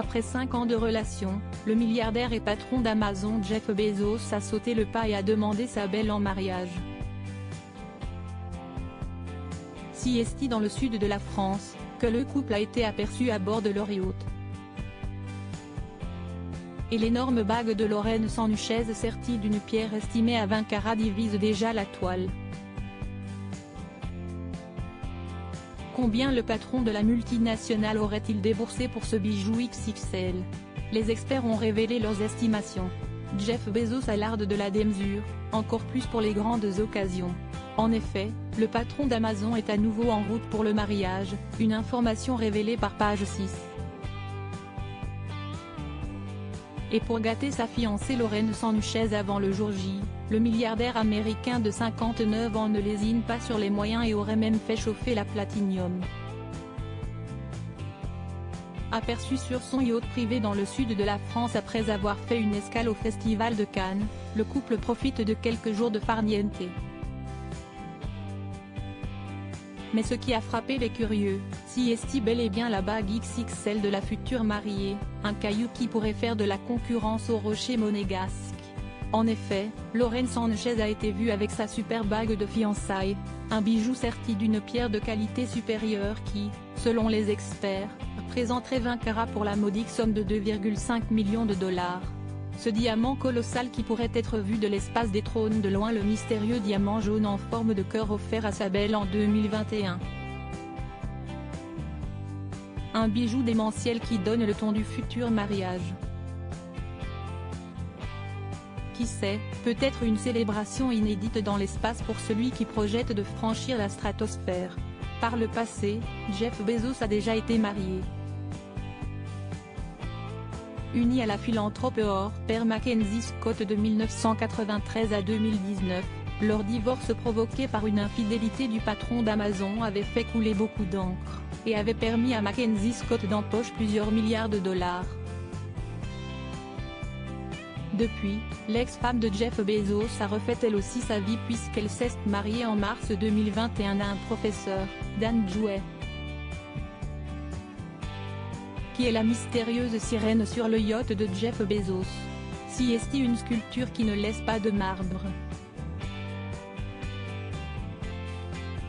Après 5 ans de relation, le milliardaire et patron d'Amazon Jeff Bezos a sauté le pas et a demandé sa belle en mariage. Si est dans le sud de la France, que le couple a été aperçu à bord de leur yacht. Et l'énorme bague de Lorraine Sanchez sertie d'une pierre estimée à 20 carats divise déjà la toile. Combien le patron de la multinationale aurait-il déboursé pour ce bijou XXL? Les experts ont révélé leurs estimations. Jeff Bezos a l'art de la démesure, encore plus pour les grandes occasions. En effet, le patron d'Amazon est à nouveau en route pour le mariage, une information révélée par Page 6. Et pour gâter sa fiancée Lorraine Sanchez avant le jour J, le milliardaire américain de 59 ans ne lésine pas sur les moyens et aurait même fait chauffer la Platinium. Aperçu sur son yacht privé dans le sud de la France après avoir fait une escale au Festival de Cannes, le couple profite de quelques jours de farniente. Mais ce qui a frappé les curieux, si est bel et bien la bague XXL de la future mariée, un caillou qui pourrait faire de la concurrence au rocher monégasque. En effet, Lorraine Sanchez a été vue avec sa super bague de fiançailles, un bijou serti d'une pierre de qualité supérieure qui, selon les experts, représenterait 20 carats pour la modique somme de 2,5 millions de dollars. Ce diamant colossal qui pourrait être vu de l'espace détrône de loin le mystérieux diamant jaune en forme de cœur offert à sa belle en 2021. Un bijou démentiel qui donne le ton du futur mariage. Qui sait, peut-être une célébration inédite dans l'espace pour celui qui projette de franchir la stratosphère. Par le passé, Jeff Bezos a déjà été marié. Uni à la philanthrope hors pair Mackenzie Scott de 1993 à 2019, leur divorce provoqué par une infidélité du patron d'Amazon avait fait couler beaucoup d'encre, et avait permis à Mackenzie Scott d'empoche plusieurs milliards de dollars. Depuis, l'ex-femme de Jeff Bezos a refait elle aussi sa vie puisqu'elle s'est mariée en mars 2021 à un professeur, Dan Jouet, qui est la mystérieuse sirène sur le yacht de Jeff Bezos. Si est une sculpture qui ne laisse pas de marbre.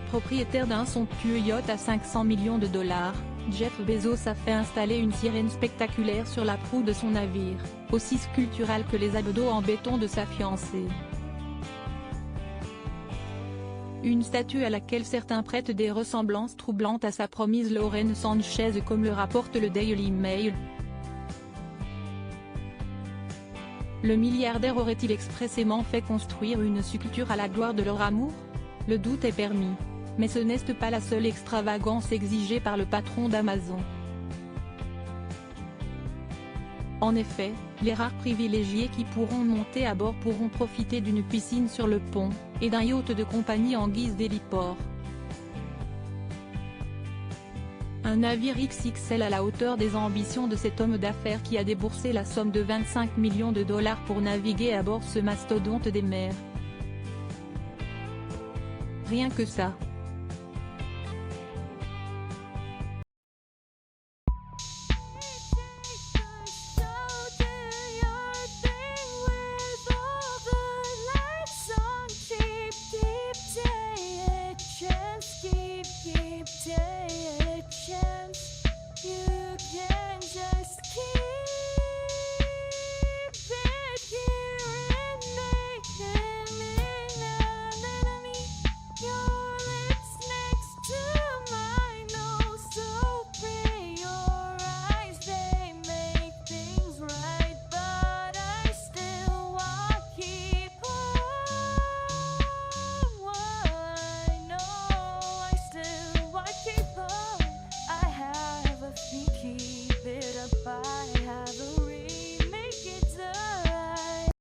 Propriétaire d'un somptueux yacht à 500 millions de dollars, Jeff Bezos a fait installer une sirène spectaculaire sur la proue de son navire, aussi sculpturale que les abdos en béton de sa fiancée. Une statue à laquelle certains prêtent des ressemblances troublantes à sa promise Lorraine Sanchez comme le rapporte le Daily Mail. Le milliardaire aurait-il expressément fait construire une sculpture à la gloire de leur amour? Le doute est permis. Mais ce n'est pas la seule extravagance exigée par le patron d'Amazon. En effet, les rares privilégiés qui pourront monter à bord pourront profiter d'une piscine sur le pont, et d'un yacht de compagnie en guise d'héliport. Un navire XXL à la hauteur des ambitions de cet homme d'affaires qui a déboursé la somme de 25 millions de dollars pour naviguer à bord ce mastodonte des mers. Rien que ça.